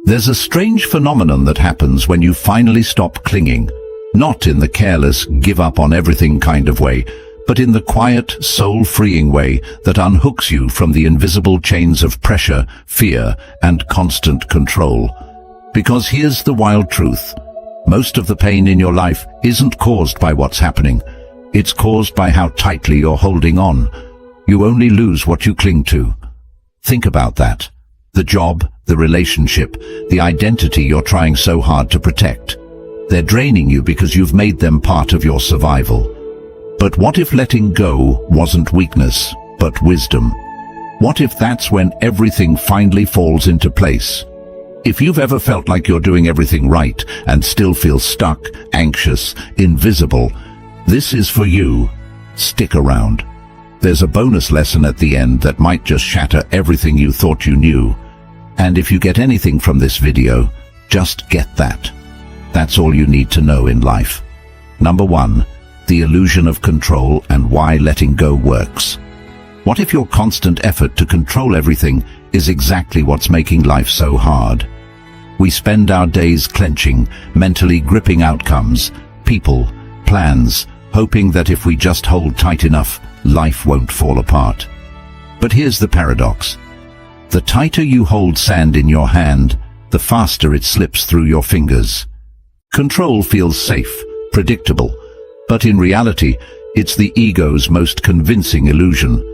There's a strange phenomenon that happens when you finally stop clinging, not in the careless, give up on everything kind of way, but in the quiet, soul-freeing way that unhooks you from the invisible chains of pressure, fear, and constant control. Because here's the wild truth. Most of the pain in your life isn't caused by what's happening. It's caused by how tightly you're holding on. You only lose what you cling to. Think about that. The job, the relationship, the identity you're trying so hard to protect. They're draining you because you've made them part of your survival. But what if letting go wasn't weakness, but wisdom? What if that's when everything finally falls into place? If you've ever felt like you're doing everything right and still feel stuck, anxious, invisible, this is for you. Stick around. There's a bonus lesson at the end that might just shatter everything you thought you knew. And if you get anything from this video, just get that. That's all you need to know in life. Number 1, the illusion of control and why letting go works. What if your constant effort to control everything is exactly what's making life so hard? We spend our days clenching, mentally gripping outcomes, people, plans, hoping that if we just hold tight enough, life won't fall apart. But here's the paradox. The tighter you hold sand in your hand, the faster it slips through your fingers. Control feels safe, predictable, but in reality, it's the ego's most convincing illusion.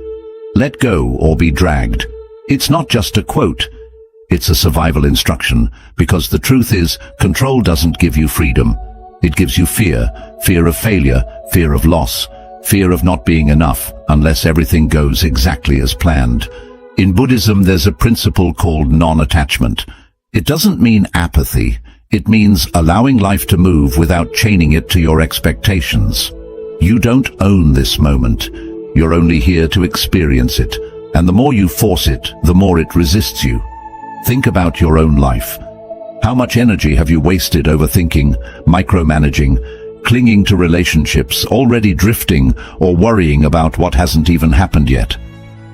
Let go or be dragged. It's not just a quote. It's a survival instruction, because the truth is, control doesn't give you freedom. It gives you fear, fear of failure, fear of loss, fear of not being enough unless everything goes exactly as planned. In Buddhism, there's a principle called non-attachment. It doesn't mean apathy. It means allowing life to move without chaining it to your expectations. You don't own this moment. You're only here to experience it, and the more you force it, the more it resists you. Think about your own life. How much energy have you wasted overthinking, micromanaging, clinging to relationships, already drifting, or worrying about what hasn't even happened yet?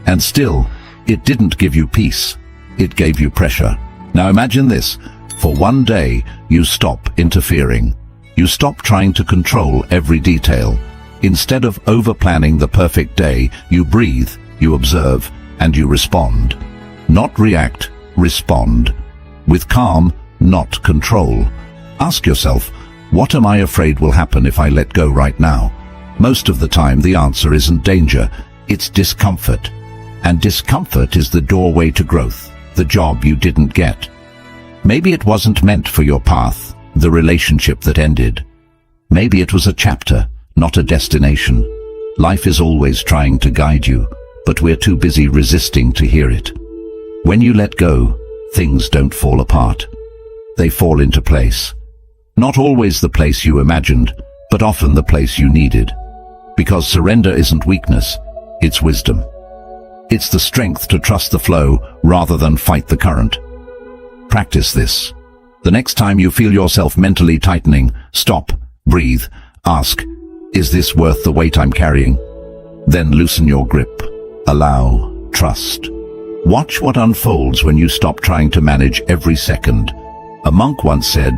And still, it didn't give you peace. It gave you pressure. Now imagine this. For one day, you stop interfering. You stop trying to control every detail. Instead of over-planning the perfect day, you breathe, you observe, and you respond. Not react, respond. With calm, not control. Ask yourself, what am I afraid will happen if I let go right now? Most of the time, the answer isn't danger, it's discomfort. And discomfort is the doorway to growth, the job you didn't get. Maybe it wasn't meant for your path, the relationship that ended. Maybe it was a chapter, not a destination. Life is always trying to guide you, but we're too busy resisting to hear it. When you let go, things don't fall apart. They fall into place. Not always the place you imagined, but often the place you needed. Because surrender isn't weakness, it's wisdom. It's the strength to trust the flow rather than fight the current. Practice this. The next time you feel yourself mentally tightening, stop, breathe, ask, is this worth the weight I'm carrying? Then loosen your grip. Allow, trust. Watch what unfolds when you stop trying to manage every second. A monk once said,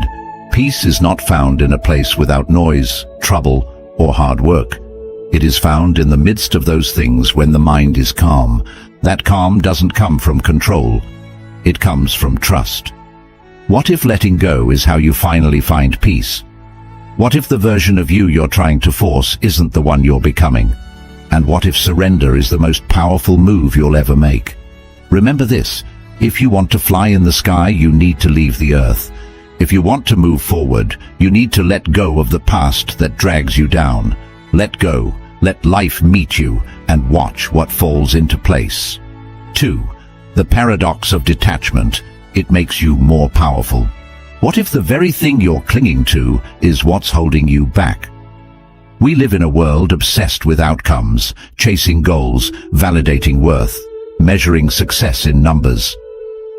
"Peace is not found in a place without noise, trouble, or hard work. It is found in the midst of those things when the mind is calm. That calm doesn't come from control. It comes from trust." What if letting go is how you finally find peace? What if the version of you you're trying to force isn't the one you're becoming? And what if surrender is the most powerful move you'll ever make? Remember this, if you want to fly in the sky, you need to leave the earth. If you want to move forward, you need to let go of the past that drags you down. Let go, let life meet you, and watch what falls into place. 2. The paradox of detachment. It makes you more powerful. What if the very thing you're clinging to is what's holding you back? We live in a world obsessed with outcomes, chasing goals, validating worth, measuring success in numbers.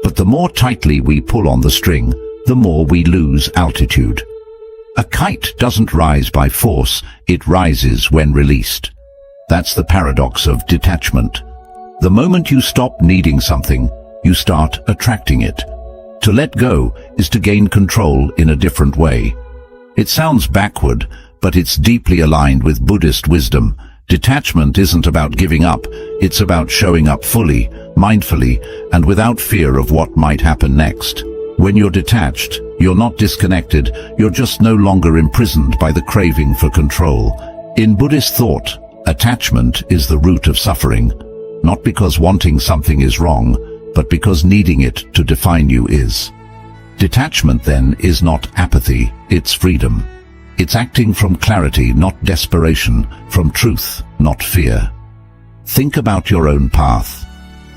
But the more tightly we pull on the string, the more we lose altitude. A kite doesn't rise by force, it rises when released. That's the paradox of detachment. The moment you stop needing something, you start attracting it. To let go is to gain control in a different way. It sounds backward, but it's deeply aligned with Buddhist wisdom. Detachment isn't about giving up, it's about showing up fully, mindfully, and without fear of what might happen next. When you're detached, you're not disconnected, you're just no longer imprisoned by the craving for control. In Buddhist thought, attachment is the root of suffering, not because wanting something is wrong, but because needing it to define you is. Detachment, then, is not apathy, it's freedom. It's acting from clarity, not desperation, from truth, not fear. Think about your own path.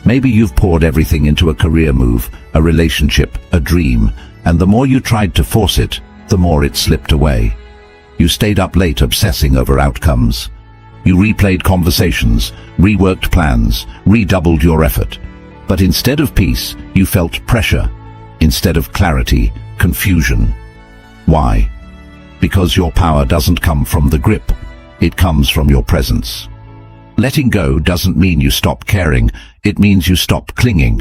Maybe you've poured everything into a career move, a relationship, a dream, and the more you tried to force it, the more it slipped away. You stayed up late obsessing over outcomes. You replayed conversations, reworked plans, redoubled your effort. But instead of peace, you felt pressure. Instead of clarity, confusion. Why? Because your power doesn't come from the grip, it comes from your presence. Letting go doesn't mean you stop caring, it means you stop clinging.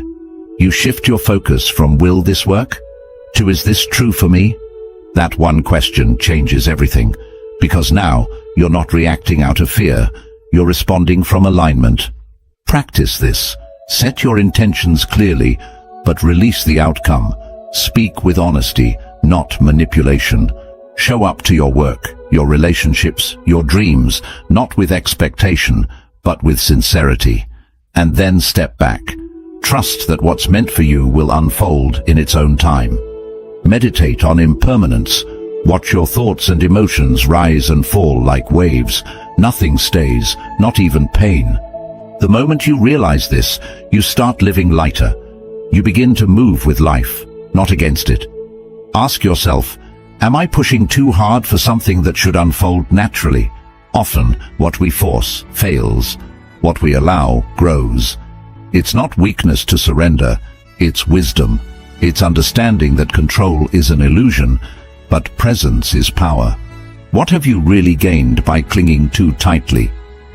You shift your focus from "will this work?" to "is this true for me?" That one question changes everything, because now you're not reacting out of fear, you're responding from alignment. Practice this. Set your intentions clearly, but release the outcome. Speak with honesty, not manipulation. Show up to your work, your relationships, your dreams, not with expectation, but with sincerity. And then step back. Trust that what's meant for you will unfold in its own time. Meditate on impermanence. Watch your thoughts and emotions rise and fall like waves. Nothing stays, not even pain. The moment you realize this, you start living lighter. You begin to move with life, not against it. Ask yourself, am I pushing too hard for something that should unfold naturally? Often, what we force fails. What we allow grows. It's not weakness to surrender, it's wisdom. It's understanding that control is an illusion, but presence is power. What have you really gained by clinging too tightly?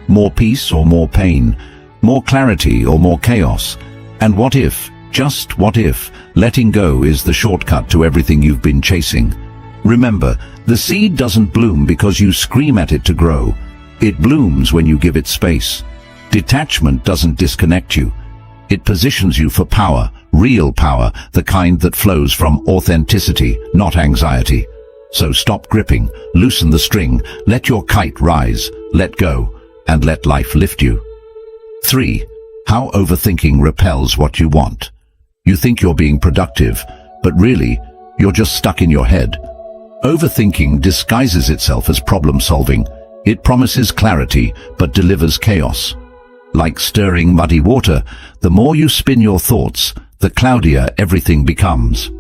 More peace or more pain? More clarity or more chaos? And what if, just what if, letting go is the shortcut to everything you've been chasing? Remember, the seed doesn't bloom because you scream at it to grow. It blooms when you give it space. Detachment doesn't disconnect you. It positions you for power, real power, the kind that flows from authenticity, not anxiety. So stop gripping, loosen the string, let your kite rise, let go, and let life lift you. 3. How overthinking repels what you want. You think you're being productive, but really, you're just stuck in your head. Overthinking disguises itself as problem solving. It promises clarity, but delivers chaos. Like stirring muddy water, the more you spin your thoughts, the cloudier everything becomes.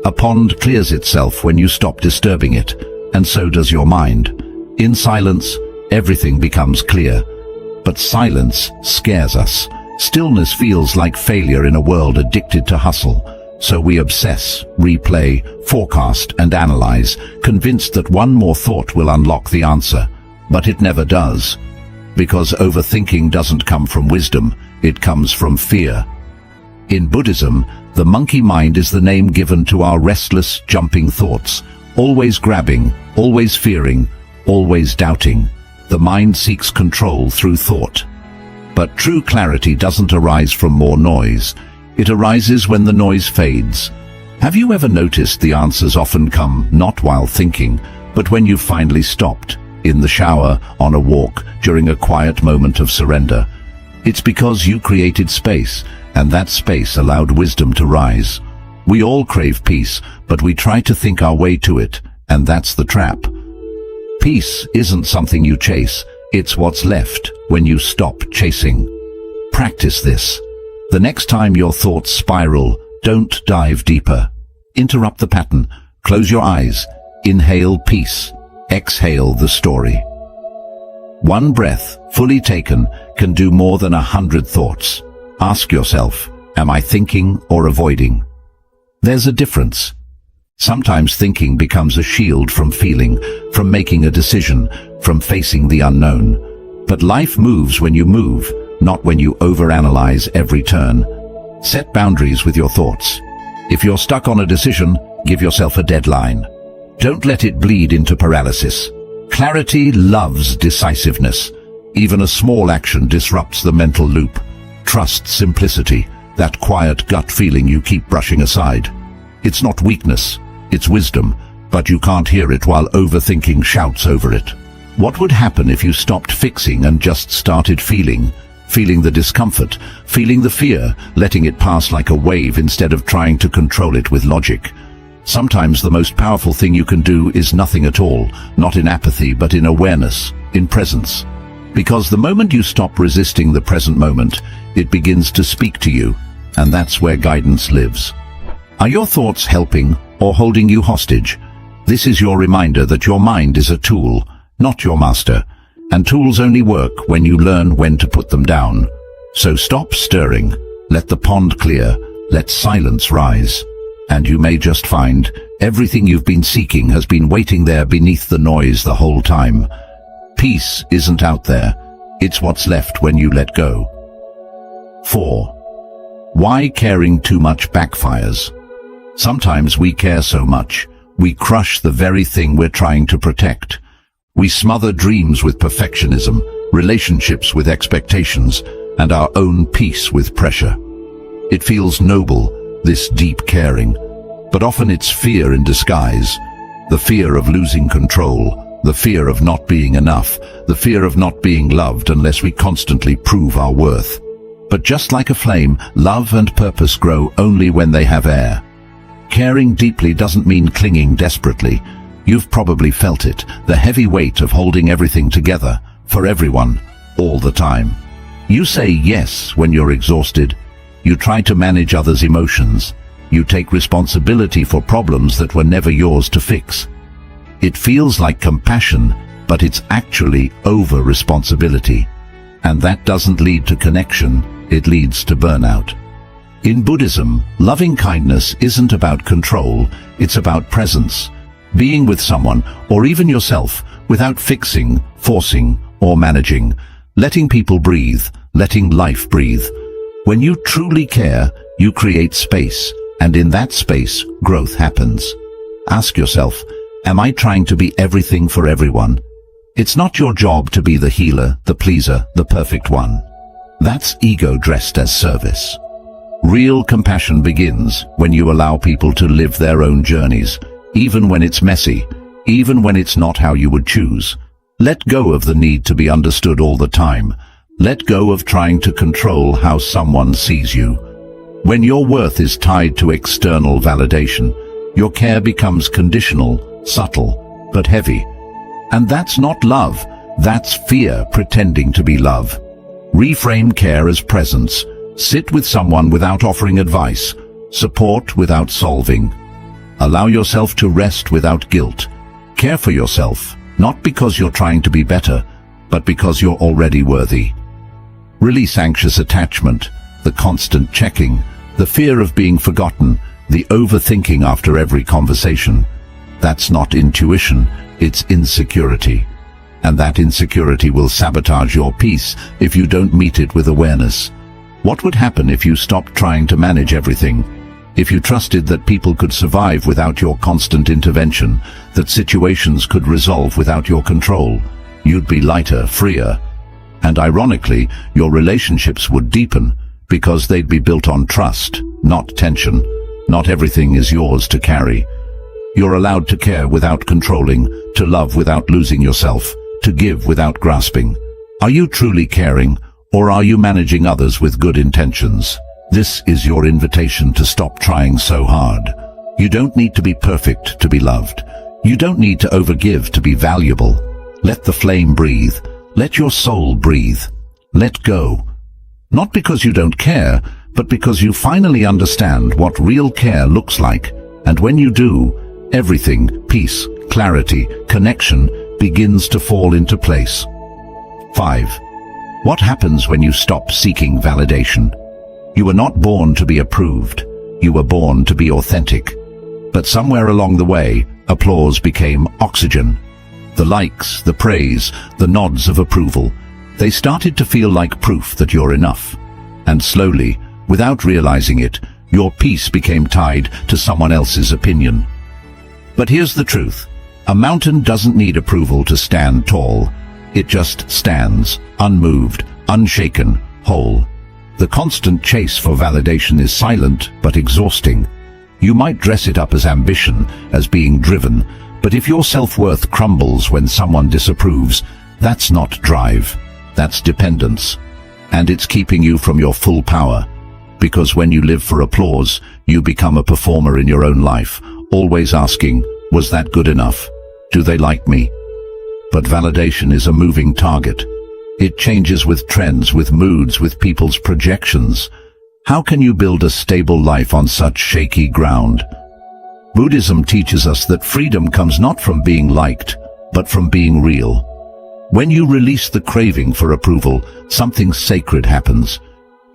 A pond clears itself when you stop disturbing it, and so does your mind. In silence, everything becomes clear. But silence scares us. Stillness feels like failure in a world addicted to hustle. So we obsess, replay, forecast, and analyze, convinced that one more thought will unlock the answer. But it never does. Because overthinking doesn't come from wisdom, it comes from fear. In Buddhism, the monkey mind is the name given to our restless, jumping thoughts, always grabbing, always fearing, always doubting. The mind seeks control through thought. But true clarity doesn't arise from more noise. It arises when the noise fades. Have you ever noticed the answers often come not while thinking, but when you've finally stopped? In the shower, on a walk, during a quiet moment of surrender. It's because you created space, and that space allowed wisdom to rise. We all crave peace, but we try to think our way to it, and that's the trap. Peace isn't something you chase, it's what's left when you stop chasing. Practice this. The next time your thoughts spiral, don't dive deeper. Interrupt the pattern, close your eyes, inhale peace, exhale the story. One breath, fully taken, can do more than 100 thoughts. Ask yourself, am I thinking or avoiding? There's a difference. Sometimes thinking becomes a shield from feeling, from making a decision, from facing the unknown. But life moves when you move, not when you overanalyze every turn. Set boundaries with your thoughts. If you're stuck on a decision, give yourself a deadline. Don't let it bleed into paralysis. Clarity loves decisiveness. Even a small action disrupts the mental loop. Trust simplicity, that quiet gut feeling you keep brushing aside. It's not weakness, it's wisdom, but you can't hear it while overthinking shouts over it. What would happen if you stopped fixing and just started feeling? Feeling the discomfort, feeling the fear, letting it pass like a wave instead of trying to control it with logic. Sometimes the most powerful thing you can do is nothing at all, not in apathy but in awareness, in presence. Because the moment you stop resisting the present moment, it begins to speak to you, and that's where guidance lives. Are your thoughts helping or holding you hostage? This is your reminder that your mind is a tool, not your master, and tools only work when you learn when to put them down. So stop stirring, let the pond clear, let silence rise, and you may just find everything you've been seeking has been waiting there beneath the noise the whole time. Peace isn't out there, it's what's left when you let go. 4. Why caring too much backfires? Sometimes we care so much, we crush the very thing we're trying to protect. We smother dreams with perfectionism, relationships with expectations, and our own peace with pressure. It feels noble, this deep caring, but often it's fear in disguise. The fear of losing control, the fear of not being enough, the fear of not being loved unless we constantly prove our worth. But just like a flame, love and purpose grow only when they have air. Caring deeply doesn't mean clinging desperately. You've probably felt it, the heavy weight of holding everything together, for everyone, all the time. You say yes when you're exhausted. You try to manage others' emotions. You take responsibility for problems that were never yours to fix. It feels like compassion, but it's actually over-responsibility. And that doesn't lead to connection, it leads to burnout. In Buddhism, loving kindness isn't about control, it's about presence. Being with someone, or even yourself, without fixing, forcing, or managing. Letting people breathe, letting life breathe. When you truly care, you create space, and in that space, growth happens. Ask yourself, am I trying to be everything for everyone? It's not your job to be the healer, the pleaser, the perfect one. That's ego dressed as service. Real compassion begins when you allow people to live their own journeys, even when it's messy, even when it's not how you would choose. Let go of the need to be understood all the time. Let go of trying to control how someone sees you. When your worth is tied to external validation, your care becomes conditional, subtle, but heavy. And that's not love, that's fear pretending to be love. Reframe care as presence. Sit with someone without offering advice, support without solving. Allow yourself to rest without guilt. Care for yourself, not because you're trying to be better, but because you're already worthy. Release anxious attachment, the constant checking, the fear of being forgotten, the overthinking after every conversation. That's not intuition, it's insecurity. And that insecurity will sabotage your peace if you don't meet it with awareness. What would happen if you stopped trying to manage everything? If you trusted that people could survive without your constant intervention, that situations could resolve without your control, you'd be lighter, freer. And ironically, your relationships would deepen because they'd be built on trust, not tension. Not everything is yours to carry. You're allowed to care without controlling, to love without losing yourself, to give without grasping. Are you truly caring, or are you managing others with good intentions? This is your invitation to stop trying so hard. You don't need to be perfect to be loved. You don't need to overgive to be valuable. Let the flame breathe. Let your soul breathe. Let go. Not because you don't care, but because you finally understand what real care looks like. And when you do, everything, peace, clarity, connection, begins to fall into place. 5. What happens when you stop seeking validation? You were not born to be approved. You were born to be authentic. But somewhere along the way, applause became oxygen. The likes, the praise, the nods of approval, they started to feel like proof that you're enough. And slowly, without realizing it, Your peace became tied to someone else's opinion. But here's the truth. A mountain doesn't need approval to stand tall. It just stands, unmoved, unshaken, whole. The constant chase for validation is silent but exhausting. You might dress it up as ambition, as being driven, but if your self-worth crumbles when someone disapproves, that's not drive, that's dependence. And it's keeping you from your full power. Because when you live for applause, you become a performer in your own life, always asking, was that good enough? Do they like me? But validation is a moving target. It changes with trends, with moods, with people's projections. How can you build a stable life on such shaky ground? Buddhism teaches us that freedom comes not from being liked, but from being real. When you release the craving for approval, something sacred happens.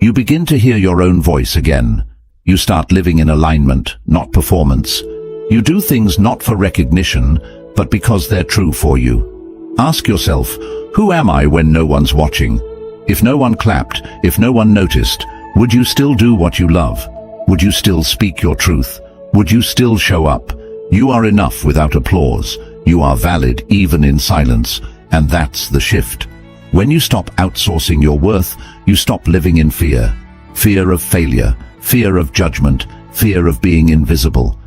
You begin to hear your own voice again. You start living in alignment, not performance. You do things not for recognition, but because they're true for you. Ask yourself, who am I when no one's watching? If no one clapped, if no one noticed, would you still do what you love? Would you still speak your truth? Would you still show up? You are enough without applause. You are valid even in silence, and that's the shift. When you stop outsourcing your worth, you stop living in fear. Fear of failure, fear of judgment, fear of being invisible.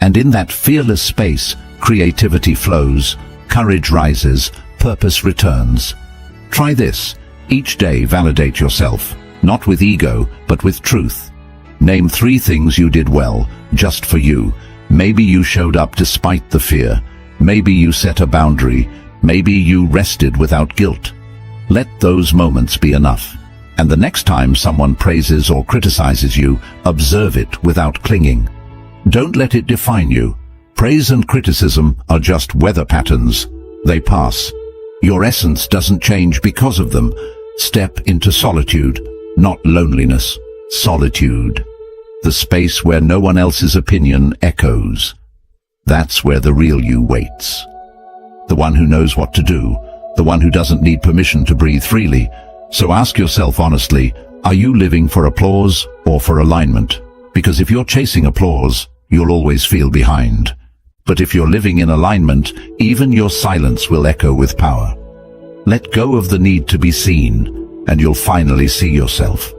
And in that fearless space, creativity flows, courage rises, purpose returns. Try this. Each day validate yourself, not with ego, but with truth. Name 3 things you did well, just for you. Maybe you showed up despite the fear. Maybe you set a boundary. Maybe you rested without guilt. Let those moments be enough. And the next time someone praises or criticizes you, observe it without clinging. Don't let it define you. Praise and criticism are just weather patterns. They pass. Your essence doesn't change because of them. Step into solitude, not loneliness. Solitude. The space where no one else's opinion echoes. That's where the real you waits. The one who knows what to do. The one who doesn't need permission to breathe freely. So ask yourself honestly, are you living for applause or for alignment? Because if you're chasing applause, you'll always feel behind. But if you're living in alignment, even your silence will echo with power. Let go of the need to be seen, and you'll finally see yourself.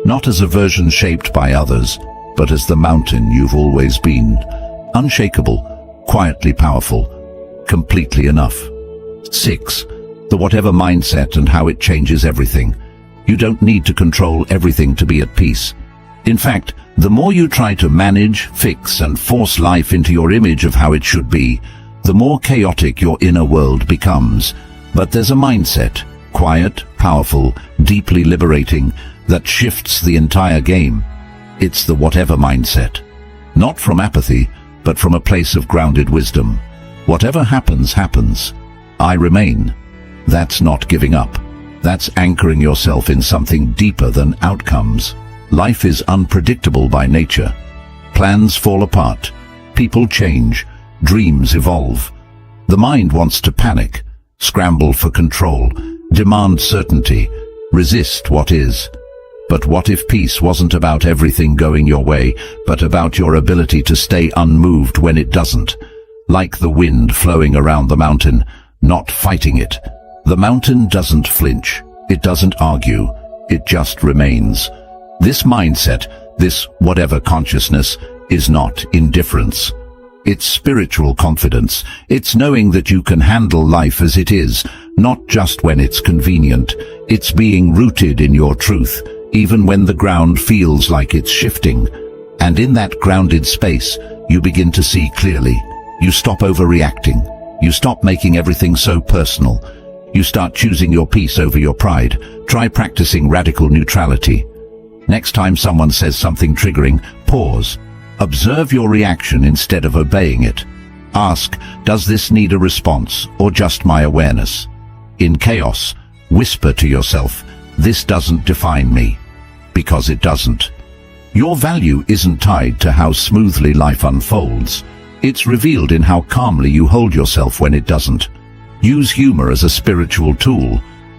Not as a version shaped by others, but as the mountain you've always been. Unshakable, quietly powerful, completely enough. 6. The whatever mindset and how it changes everything. You don't need to control everything to be at peace. In fact, the more you try to manage, fix, and force life into your image of how it should be, the more chaotic your inner world becomes. But there's a mindset, quiet, powerful, deeply liberating, that shifts the entire game. It's the whatever mindset. Not from apathy, but from a place of grounded wisdom. Whatever happens, happens. I remain. That's not giving up. That's anchoring yourself in something deeper than outcomes. Life is unpredictable by nature. Plans fall apart. People change. Dreams evolve. The mind wants to panic, scramble for control, demand certainty, resist what is. But what if peace wasn't about everything going your way, but about your ability to stay unmoved when it doesn't? Like the wind flowing around the mountain, not fighting it. The mountain doesn't flinch. It doesn't argue. It just remains. This mindset, this whatever consciousness, is not indifference. It's spiritual confidence. It's knowing that you can handle life as it is, not just when it's convenient. It's being rooted in your truth, even when the ground feels like it's shifting. And in that grounded space, you begin to see clearly. You stop overreacting. You stop making everything so personal. You start choosing your peace over your pride. Try practicing radical neutrality. Next time someone says something triggering, pause. Observe your reaction instead of obeying it. Ask, does this need a response or just my awareness? In chaos, whisper to yourself, this doesn't define me. Because it doesn't. Your value isn't tied to how smoothly life unfolds. It's revealed in how calmly you hold yourself when it doesn't. Use humor as a spiritual tool.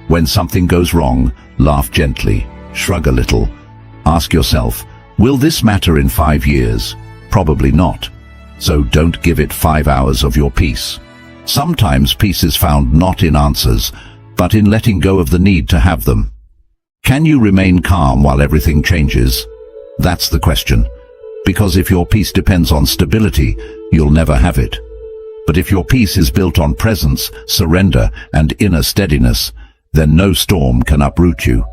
When something goes wrong, laugh gently, shrug a little. Ask yourself, Will this matter in 5 years? Probably not. So don't give it 5 hours of your peace. Sometimes peace is found not in answers, but in letting go of the need to have them. Can you remain calm while everything changes? That's the question. Because if your peace depends on stability, you'll never have it. But if your peace is built on presence, surrender, and inner steadiness, then no storm can uproot you.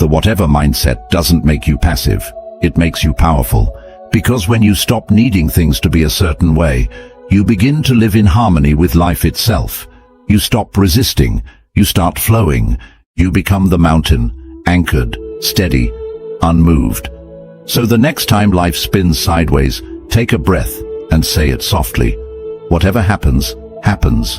The whatever mindset doesn't make you passive. It makes you powerful. Because when you stop needing things to be a certain way, you begin to live in harmony with life itself. You stop resisting. You start flowing. You become the mountain, anchored, steady, unmoved. So the next time life spins sideways, take a breath and say it softly. Whatever happens, happens.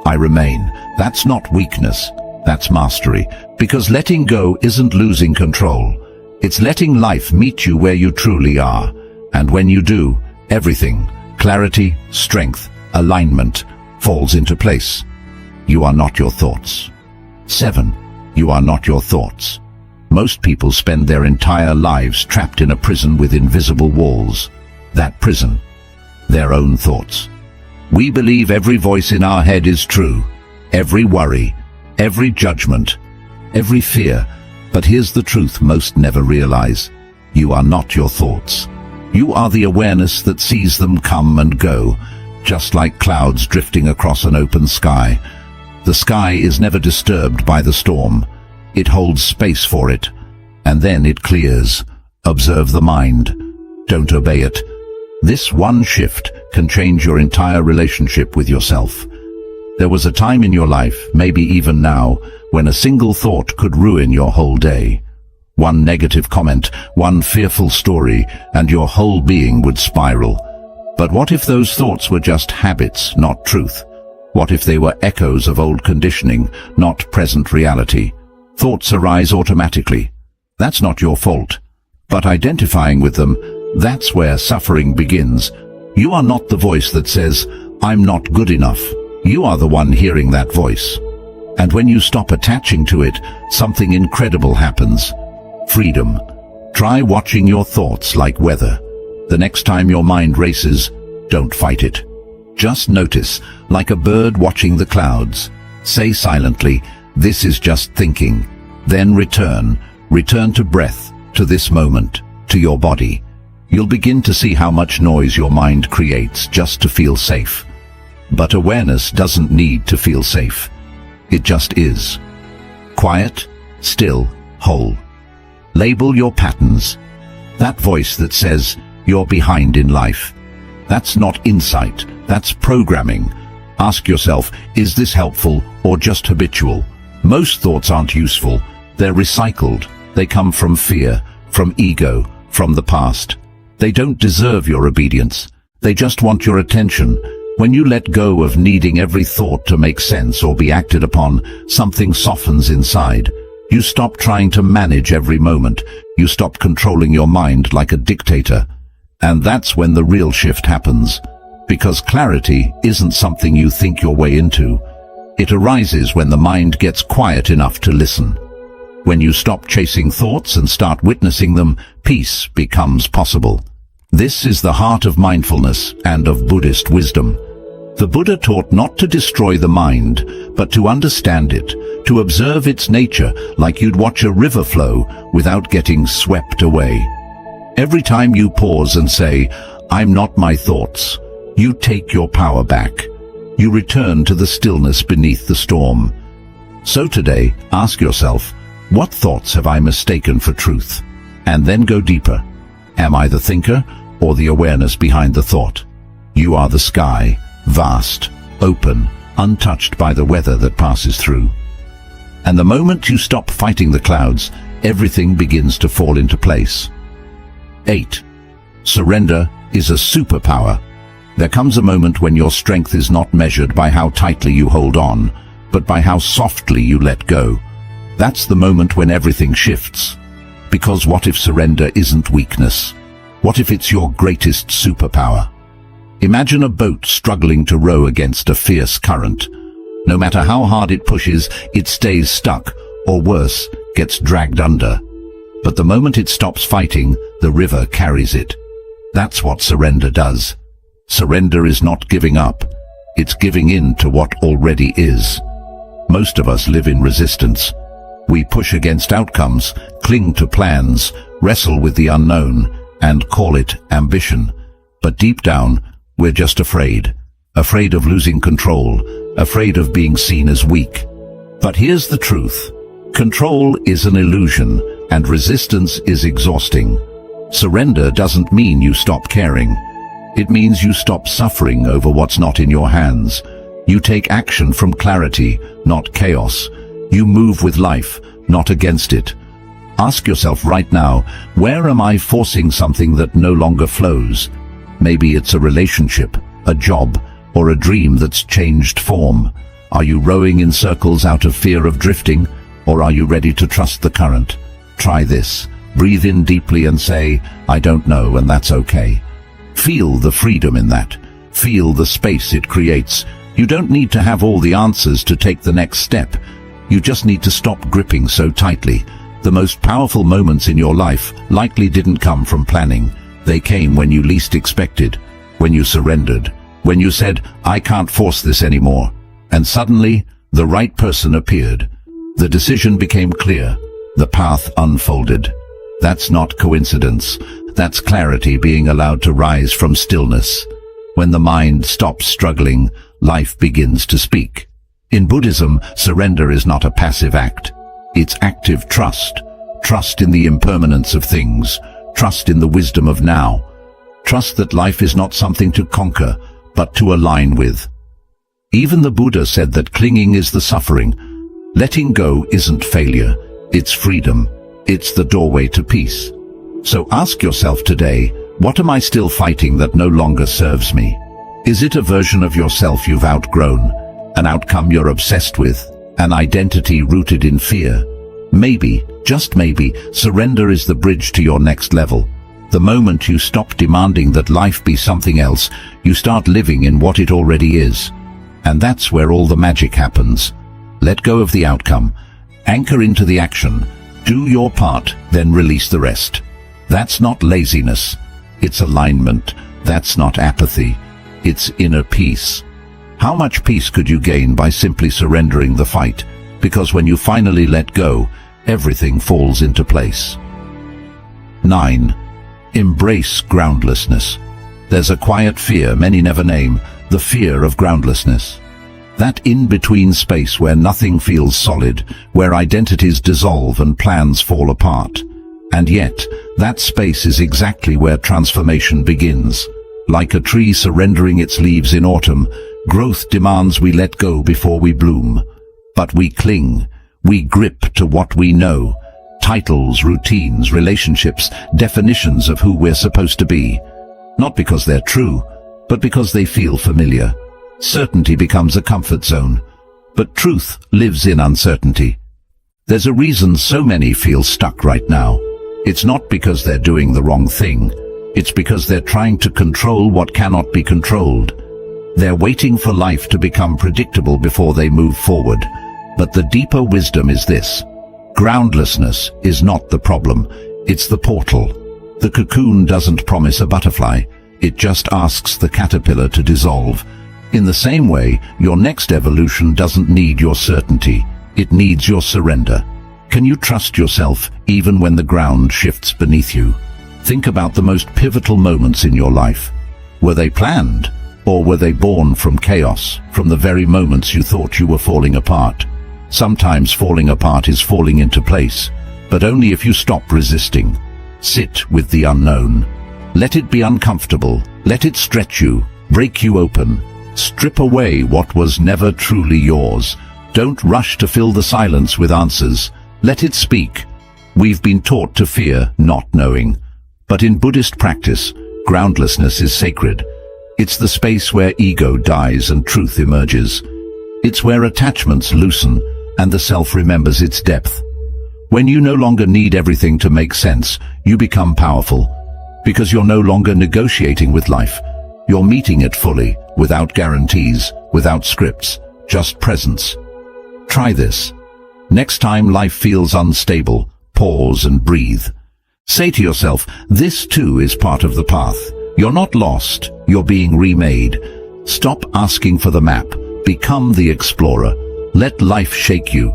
I remain. That's not weakness. That's mastery. Because letting go isn't losing control. It's letting life meet you where you truly are. And when you do, everything, clarity, strength, alignment, falls into place. You are not your thoughts. 7. You are not your thoughts. Most people spend their entire lives trapped in a prison with invisible walls. That prison, their own thoughts. We believe every voice in our head is true. Every worry, every judgment, every fear. But here's the truth most never realize. You are not your thoughts. You are the awareness that sees them come and go, just like clouds drifting across an open sky. The sky is never disturbed by the storm. It holds space for it, and then it clears. Observe the mind. Don't obey it. This one shift can change your entire relationship with yourself. There was a time in your life, maybe even now, when a single thought could ruin your whole day. One negative comment, one fearful story, and your whole being would spiral. But what if those thoughts were just habits, not truth? What if they were echoes of old conditioning, not present reality? Thoughts arise automatically. That's not your fault. But identifying with them, that's where suffering begins. You are not the voice that says, "I'm not good enough." You are the one hearing that voice. And when you stop attaching to it, something incredible happens. Freedom. Try watching your thoughts like weather. The next time your mind races, don't fight it. Just notice, like a bird watching the clouds. Say silently, "This is just thinking." Then return to breath, to this moment, to your body. You'll begin to see how much noise your mind creates just to feel safe. But awareness doesn't need to feel safe. It just is. Quiet, still, whole. Label your patterns. That voice that says you're behind in life. That's not insight, that's programming. Ask yourself, is this helpful or just habitual? Most thoughts aren't useful. They're recycled. They come from fear, from ego, from the past. They don't deserve your obedience. They just want your attention. When you let go of needing every thought to make sense or be acted upon, something softens inside. You stop trying to manage every moment. You stop controlling your mind like a dictator. And that's when the real shift happens. Because clarity isn't something you think your way into. It arises when the mind gets quiet enough to listen. When you stop chasing thoughts and start witnessing them, peace becomes possible. This is the heart of mindfulness and of Buddhist wisdom. The Buddha taught not to destroy the mind, but to understand it, to observe its nature like you'd watch a river flow without getting swept away. Every time you pause and say, "I'm not my thoughts," you take your power back. You return to the stillness beneath the storm. So today, ask yourself, what thoughts have I mistaken for truth? And then go deeper. Am I the thinker or the awareness behind the thought? You are the sky, vast, open, untouched by the weather that passes through. And the moment you stop fighting the clouds, everything begins to fall into place. 8. Surrender is a superpower. There comes a moment when your strength is not measured by how tightly you hold on, but by how softly you let go. That's the moment when everything shifts. Because what if surrender isn't weakness? What if it's your greatest superpower? Imagine a boat struggling to row against a fierce current. No matter how hard it pushes, it stays stuck, or worse, gets dragged under. but the moment it stops fighting, the river carries it. That's what surrender does. Surrender is not giving up. It's giving in to what already is. Most of us live in resistance. We push against outcomes, cling to plans, wrestle with the unknown, and call it ambition. But deep down, we're just afraid. Afraid of losing control, afraid of being seen as weak. But here's the truth. Control is an illusion, and resistance is exhausting. Surrender doesn't mean you stop caring. It means you stop suffering over what's not in your hands. You take action from clarity, not chaos. You move with life, not against it. Ask yourself right now, where am I forcing something that no longer flows? Maybe it's a relationship, a job, or a dream that's changed form. Are you rowing in circles out of fear of drifting, or are you ready to trust the current? Try this. Breathe in deeply and say, I don't know, and that's okay. Feel the freedom in that. Feel the space it creates. You don't need to have all the answers to take the next step. You just need to stop gripping so tightly. The most powerful moments in your life likely didn't come from planning. They came when you least expected, when you surrendered, when you said, I can't force this anymore. And suddenly, the right person appeared. The decision became clear. The path unfolded. That's not coincidence. That's clarity being allowed to rise from stillness. When the mind stops struggling, life begins to speak. In Buddhism, surrender is not a passive act. It's active trust. Trust in the impermanence of things. Trust in the wisdom of now. Trust that life is not something to conquer, but to align with. Even the Buddha said that clinging is the suffering. Letting go isn't failure. It's freedom. It's the doorway to peace. So ask yourself today, what am I still fighting that no longer serves me? Is it a version of yourself you've outgrown? An outcome you're obsessed with? An identity rooted in fear? Maybe, just maybe, surrender is the bridge to your next level. The moment you stop demanding that life be something else, you start living in what it already is. And that's where all the magic happens. Let go of the outcome. Anchor into the action. Do your part, then release the rest. That's not laziness. It's alignment. That's not apathy. It's inner peace. How much peace could you gain by simply surrendering the fight? Because when you finally let go, everything falls into place. 9. Embrace groundlessness. There's a quiet fear many never name, the fear of groundlessness. That in-between space where nothing feels solid, where identities dissolve and plans fall apart. And yet, that space is exactly where transformation begins. Like a tree surrendering its leaves in autumn, growth demands we let go before we bloom. But we cling, we grip to what we know. Titles, routines, relationships, definitions of who we're supposed to be. Not because they're true, but because they feel familiar. Certainty becomes a comfort zone, but truth lives in uncertainty. There's a reason so many feel stuck right now. It's not because they're doing the wrong thing. It's because they're trying to control what cannot be controlled. They're waiting for life to become predictable before they move forward. But the deeper wisdom is this. Groundlessness is not the problem. It's the portal. The cocoon doesn't promise a butterfly. It just asks the caterpillar to dissolve. In the same way, your next evolution doesn't need your certainty. It needs your surrender. Can you trust yourself even when the ground shifts beneath you? Think about the most pivotal moments in your life. Were they planned, or were they born from chaos, from the very moments you thought you were falling apart? Sometimes falling apart is falling into place, but only if you stop resisting. Sit with the unknown. Let it be uncomfortable. Let it stretch you, break you open. Strip away what was never truly yours. Don't rush to fill the silence with answers. Let it speak. We've been taught to fear not knowing. But in Buddhist practice, groundlessness is sacred. It's the space where ego dies and truth emerges. It's where attachments loosen and the self remembers its depth. When you no longer need everything to make sense, you become powerful. Because you're no longer negotiating with life. You're meeting it fully, without guarantees, without scripts, just presence. Try this. Next time life feels unstable, pause and breathe. Say to yourself, this too is part of the path. You're not lost, you're being remade. Stop asking for the map. Become the explorer. Let life shake you.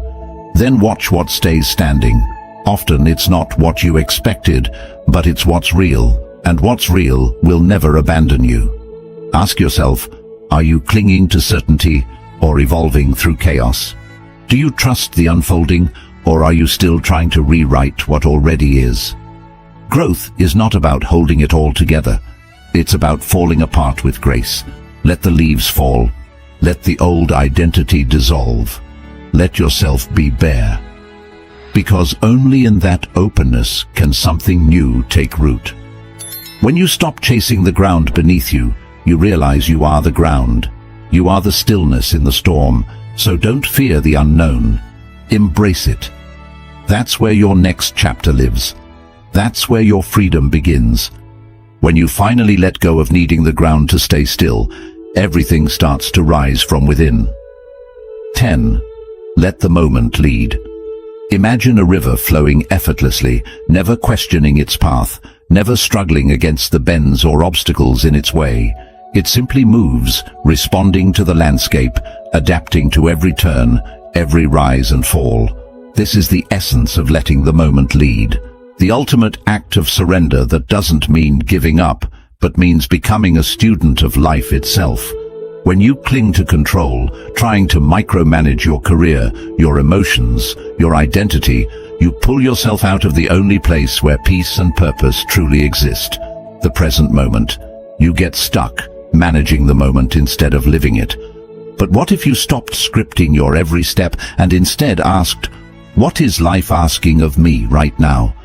Then watch what stays standing. Often it's not what you expected, but it's what's real, and what's real will never abandon you. Ask yourself, are you clinging to certainty or evolving through chaos? Do you trust the unfolding, or are you still trying to rewrite what already is? Growth is not about holding it all together. It's about falling apart with grace. Let the leaves fall. Let the old identity dissolve. Let yourself be bare. Because only in that openness can something new take root. When you stop chasing the ground beneath you, you realize you are the ground. You are the stillness in the storm, so don't fear the unknown. Embrace it. That's where your next chapter lives. That's where your freedom begins. When you finally let go of needing the ground to stay still, everything starts to rise from within. 10. Let the moment lead. Imagine a river flowing effortlessly, never questioning its path, never struggling against the bends or obstacles in its way. It simply moves, responding to the landscape, adapting to every turn, every rise and fall. This is the essence of letting the moment lead. The ultimate act of surrender that doesn't mean giving up, but means becoming a student of life itself. When you cling to control, trying to micromanage your career, your emotions, your identity, you pull yourself out of the only place where peace and purpose truly exist, the present moment. You get stuck, managing the moment instead of living it. But what if you stopped scripting your every step and instead asked, what is life asking of me right now?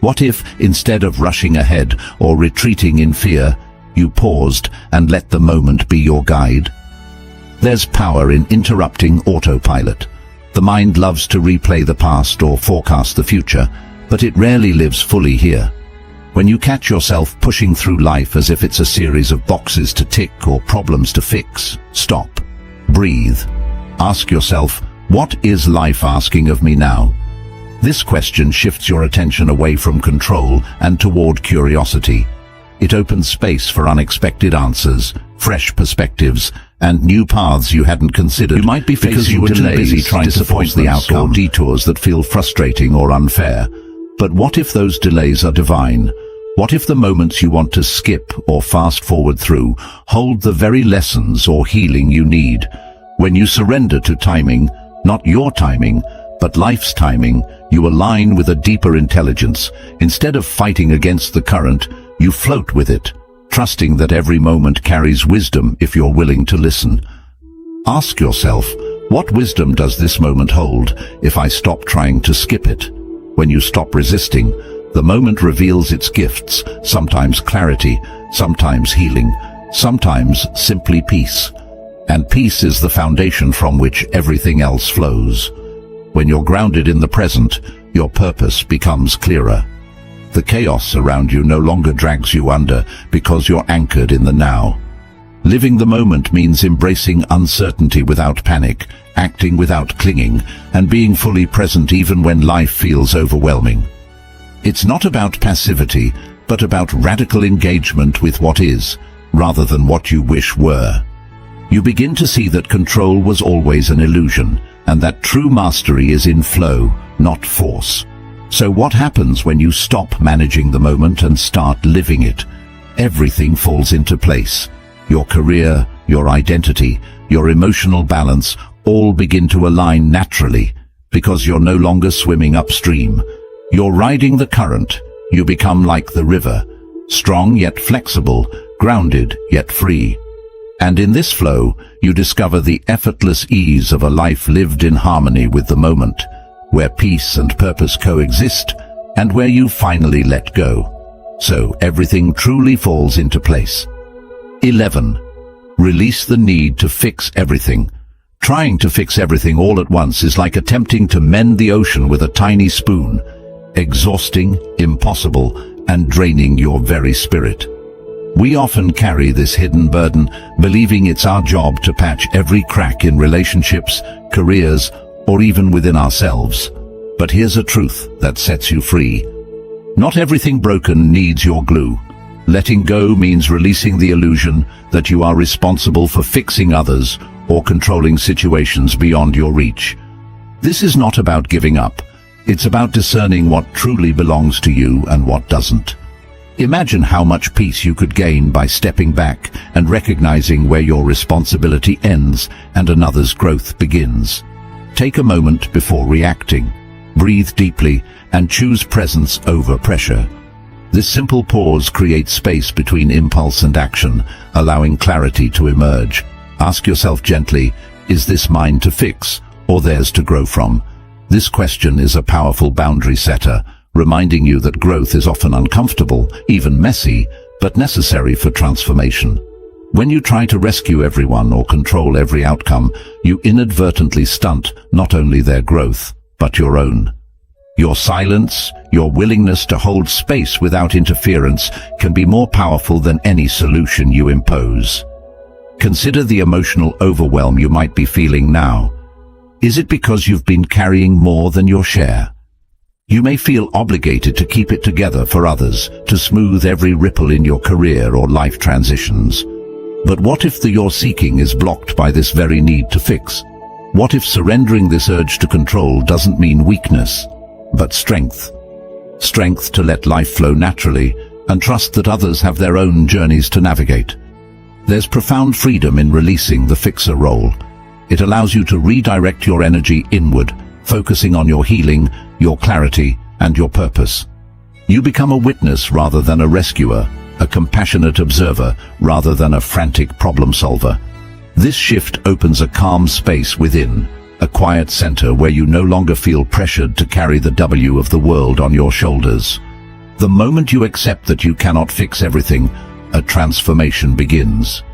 What if, instead of rushing ahead or retreating in fear, you paused and let the moment be your guide? There's power in interrupting autopilot. The mind loves to replay the past or forecast the future, but it rarely lives fully here. When you catch yourself pushing through life as if it's a series of boxes to tick or problems to fix, stop. Breathe. Ask yourself, what is life asking of me now? This question shifts your attention away from control and toward curiosity. It opens space for unexpected answers, fresh perspectives, and new paths you hadn't considered. You might be facing delays, trying to force the outcome, or detours that feel frustrating or unfair. But what if those delays are divine? What if the moments you want to skip or fast forward through hold the very lessons or healing you need? When you surrender to timing, not your timing, but life's timing, you align with a deeper intelligence. Instead of fighting against the current, you float with it, trusting that every moment carries wisdom if you're willing to listen. Ask yourself, what wisdom does this moment hold if I stop trying to skip it? When you stop resisting, the moment reveals its gifts, sometimes clarity, sometimes healing, sometimes simply peace. And peace is the foundation from which everything else flows. When you're grounded in the present, your purpose becomes clearer. The chaos around you no longer drags you under because you're anchored in the now. Living the moment means embracing uncertainty without panic, acting without clinging, and being fully present even when life feels overwhelming. It's not about passivity, but about radical engagement with what is, rather than what you wish were. You begin to see that control was always an illusion, and that true mastery is in flow, not force. So what happens when you stop managing the moment and start living it? Everything falls into place. Your career, your identity, your emotional balance all begin to align naturally, because you're no longer swimming upstream. You're riding the current. You become like the river, strong yet flexible, grounded yet free. And in this flow, you discover the effortless ease of a life lived in harmony with the moment, where peace and purpose coexist, and where you finally let go. So everything truly falls into place. 11. Release the need to fix everything. Trying to fix everything all at once is like attempting to mend the ocean with a tiny spoon. Exhausting, impossible, and draining your very spirit. We often carry this hidden burden, believing it's our job to patch every crack in relationships, careers, or even within ourselves. But here's a truth that sets you free. Not everything broken needs your glue. Letting go means releasing the illusion that you are responsible for fixing others or controlling situations beyond your reach. This is not about giving up. It's about discerning what truly belongs to you and what doesn't. Imagine how much peace you could gain by stepping back and recognizing where your responsibility ends and another's growth begins. Take a moment before reacting. Breathe deeply and choose presence over pressure. This simple pause creates space between impulse and action, allowing clarity to emerge. Ask yourself gently, is this mine to fix or theirs to grow from? This question is a powerful boundary setter, reminding you that growth is often uncomfortable, even messy, but necessary for transformation. When you try to rescue everyone or control every outcome, you inadvertently stunt not only their growth, but your own. Your silence, your willingness to hold space without interference can be more powerful than any solution you impose. Consider the emotional overwhelm you might be feeling now. Is it because you've been carrying more than your share? You may feel obligated to keep it together for others, to smooth every ripple in your career or life transitions. But what if the you're seeking is blocked by this very need to fix? What if surrendering this urge to control doesn't mean weakness, but strength? Strength to let life flow naturally and trust that others have their own journeys to navigate. There's profound freedom in releasing the fixer role. It allows you to redirect your energy inward, focusing on your healing, your clarity, and your purpose. You become a witness rather than a rescuer, a compassionate observer rather than a frantic problem solver. This shift opens a calm space within, a quiet center where you no longer feel pressured to carry the W of the world on your shoulders. The moment you accept that you cannot fix everything, a transformation begins.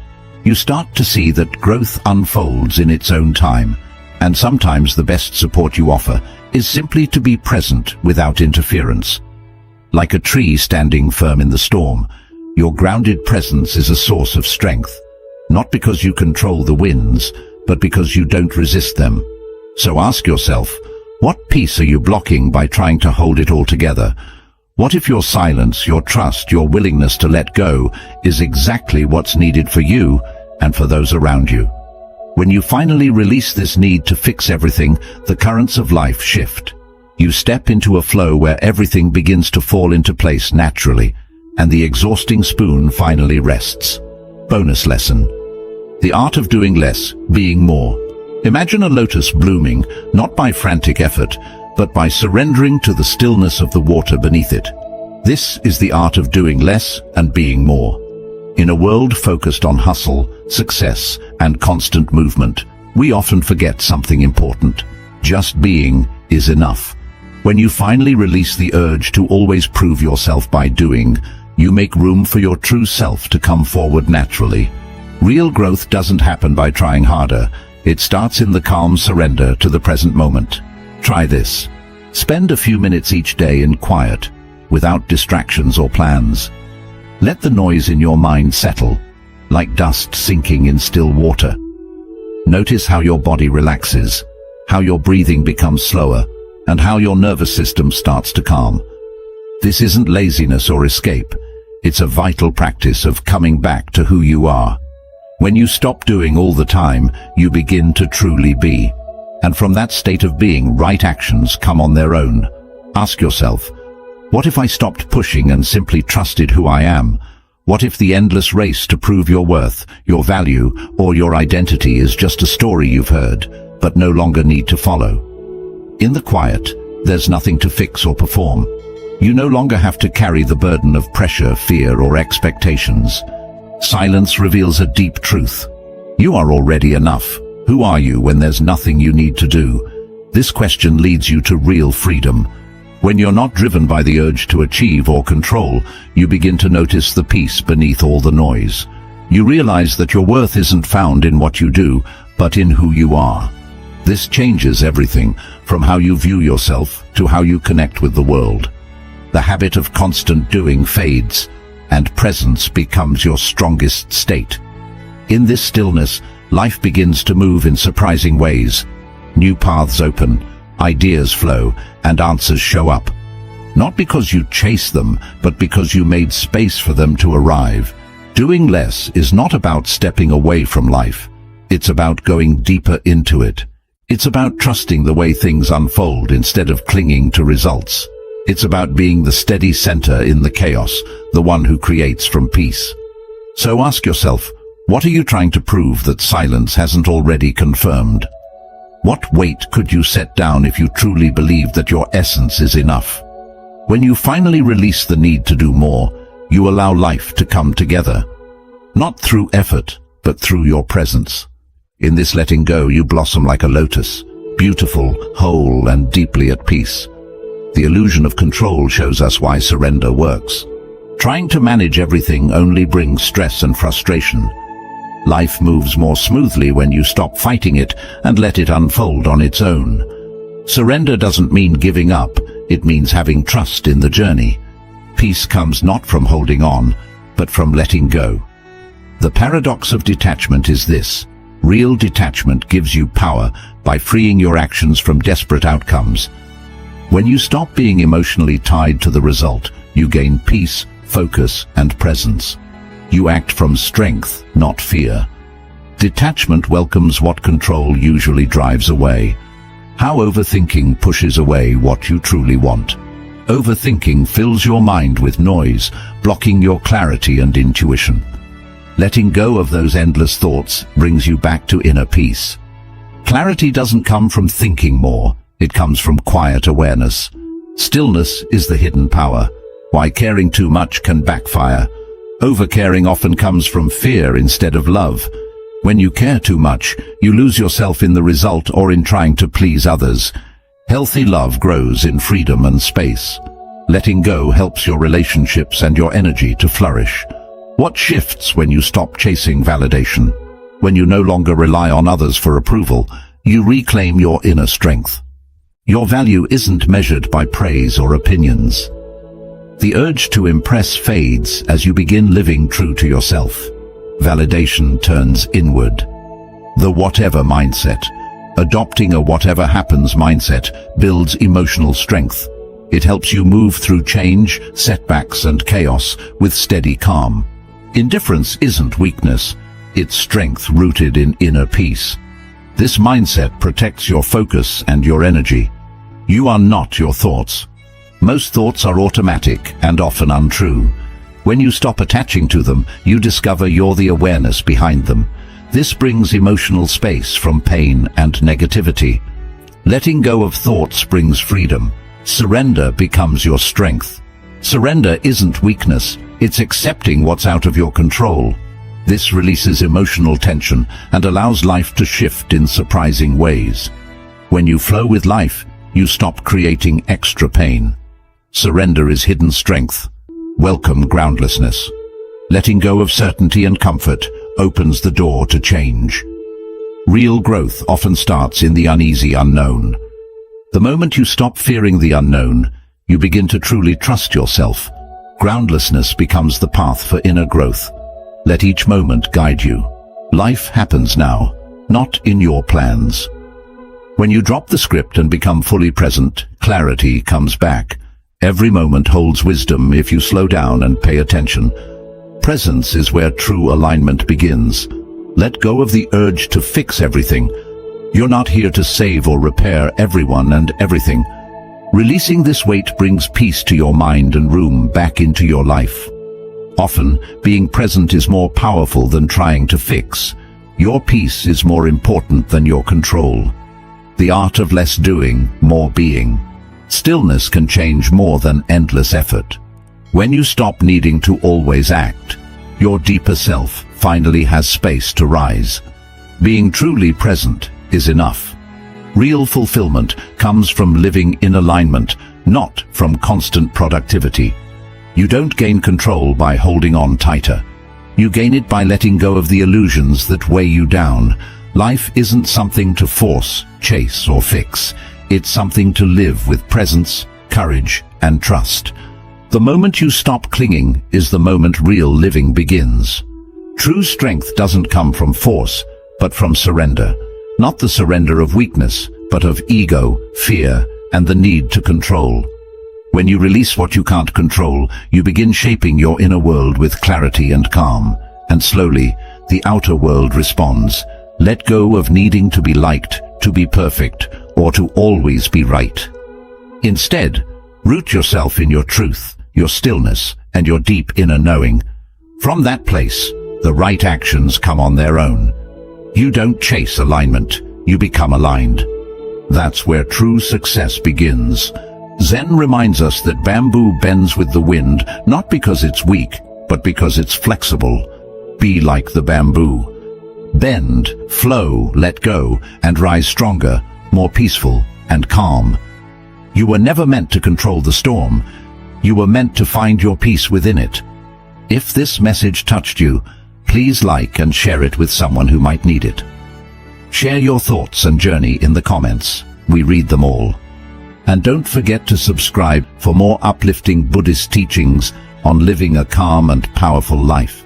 You start to see that growth unfolds in its own time, and sometimes the best support you offer is simply to be present without interference. Like a tree standing firm in the storm, your grounded presence is a source of strength, not because you control the winds, but because you don't resist them. So ask yourself, what piece are you blocking by trying to hold it all together? What if your silence, your trust, your willingness to let go is exactly what's needed for you and for those around you? When you finally release this need to fix everything, the currents of life shift. You step into a flow where everything begins to fall into place naturally, and the exhausting spoon finally rests. Bonus lesson. The art of doing less, being more. Imagine a lotus blooming, not by frantic effort, but by surrendering to the stillness of the water beneath it. This is the art of doing less and being more. In a world focused on hustle, success, and constant movement, we often forget something important. Just being is enough. When you finally release the urge to always prove yourself by doing, you make room for your true self to come forward naturally. Real growth doesn't happen by trying harder. It starts in the calm surrender to the present moment. Try this. Spend a few minutes each day in quiet, without distractions or plans. Let the noise in your mind settle, like dust sinking in still water. Notice how your body relaxes, how your breathing becomes slower, and how your nervous system starts to calm. This isn't laziness or escape. It's a vital practice of coming back to who you are. When you stop doing all the time, you begin to truly be. And from that state of being, right actions come on their own. Ask yourself, what if I stopped pushing and simply trusted who I am? What if the endless race to prove your worth, your value, or your identity is just a story you've heard, but no longer need to follow? In the quiet, there's nothing to fix or perform. You no longer have to carry the burden of pressure, fear, or expectations. Silence reveals a deep truth. You are already enough. Who are you when there's nothing you need to do? This question leads you to real freedom. When you're not driven by the urge to achieve or control, you begin to notice the peace beneath all the noise. You realize that your worth isn't found in what you do, but in who you are. This changes everything, from how you view yourself to how you connect with the world. The habit of constant doing fades, and presence becomes your strongest state. In this stillness, life begins to move in surprising ways. New paths open, ideas flow, and answers show up. Not because you chase them, but because you made space for them to arrive. Doing less is not about stepping away from life. It's about going deeper into it. It's about trusting the way things unfold instead of clinging to results. It's about being the steady center in the chaos, the one who creates from peace. So ask yourself, what are you trying to prove that silence hasn't already confirmed? What weight could you set down if you truly believe that your essence is enough? When you finally release the need to do more, you allow life to come together. Not through effort, but through your presence. In this letting go, you blossom like a lotus, beautiful, whole, and deeply at peace. The illusion of control shows us why surrender works. Trying to manage everything only brings stress and frustration. Life moves more smoothly when you stop fighting it and let it unfold on its own. Surrender doesn't mean giving up, it means having trust in the journey. Peace comes not from holding on, but from letting go. The paradox of detachment is this: real detachment gives you power by freeing your actions from desperate outcomes. When you stop being emotionally tied to the result, you gain peace, focus, and presence. You act from strength, not fear. Detachment welcomes what control usually drives away. How overthinking pushes away what you truly want. Overthinking fills your mind with noise, blocking your clarity and intuition. Letting go of those endless thoughts brings you back to inner peace. Clarity doesn't come from thinking more, it comes from quiet awareness. Stillness is the hidden power. Why caring too much can backfire. Overcaring often comes from fear instead of love. When you care too much, you lose yourself in the result or in trying to please others. Healthy love grows in freedom and space. Letting go helps your relationships and your energy to flourish. What shifts when you stop chasing validation? When you no longer rely on others for approval, you reclaim your inner strength. Your value isn't measured by praise or opinions. The urge to impress fades as you begin living true to yourself. Validation turns inward. The whatever mindset. Adopting a whatever happens mindset builds emotional strength. It helps you move through change, setbacks, and chaos with steady calm. Indifference isn't weakness, it's strength rooted in inner peace. This mindset protects your focus and your energy. You are not your thoughts. Most thoughts are automatic and often untrue. When you stop attaching to them, you discover you're the awareness behind them. This brings emotional space from pain and negativity. Letting go of thoughts brings freedom. Surrender becomes your strength. Surrender isn't weakness, it's accepting what's out of your control. This releases emotional tension and allows life to shift in surprising ways. When you flow with life, you stop creating extra pain. Surrender is hidden strength. Welcome groundlessness. Letting go of certainty and comfort opens the door to change. Real growth often starts in the uneasy unknown. The moment you stop fearing the unknown, you begin to truly trust yourself. Groundlessness becomes the path for inner growth. Let each moment guide you. Life happens now, not in your plans. When you drop the script and become fully present, clarity comes back. Every moment holds wisdom if you slow down and pay attention. Presence is where true alignment begins. Let go of the urge to fix everything. You're not here to save or repair everyone and everything. Releasing this weight brings peace to your mind and room back into your life. Often, being present is more powerful than trying to fix. Your peace is more important than your control. The art of less doing, more being. Stillness can change more than endless effort. When you stop needing to always act, your deeper self finally has space to rise. Being truly present is enough. Real fulfillment comes from living in alignment, not from constant productivity. You don't gain control by holding on tighter. You gain it by letting go of the illusions that weigh you down. Life isn't something to force, chase, or fix. It's something to live with presence, courage, and trust. The moment you stop clinging is the moment real living begins. True strength doesn't come from force, but from surrender. Not the surrender of weakness, but of ego, fear, and the need to control. When you release what you can't control, you begin shaping your inner world with clarity and calm. And slowly, the outer world responds. Let go of needing to be liked, to be perfect, or to always be right. Instead, root yourself in your truth, your stillness, and your deep inner knowing. From that place, the right actions come on their own. You don't chase alignment, you become aligned. That's where true success begins. Zen reminds us that bamboo bends with the wind, not because it's weak, but because it's flexible. Be like the bamboo. Bend, flow, let go, and rise stronger, more peaceful, and calm. You were never meant to control the storm. You were meant to find your peace within it. If this message touched you, please like and share it with someone who might need it. Share your thoughts and journey in the comments. We read them all. And don't forget to subscribe for more uplifting Buddhist teachings on living a calm and powerful life.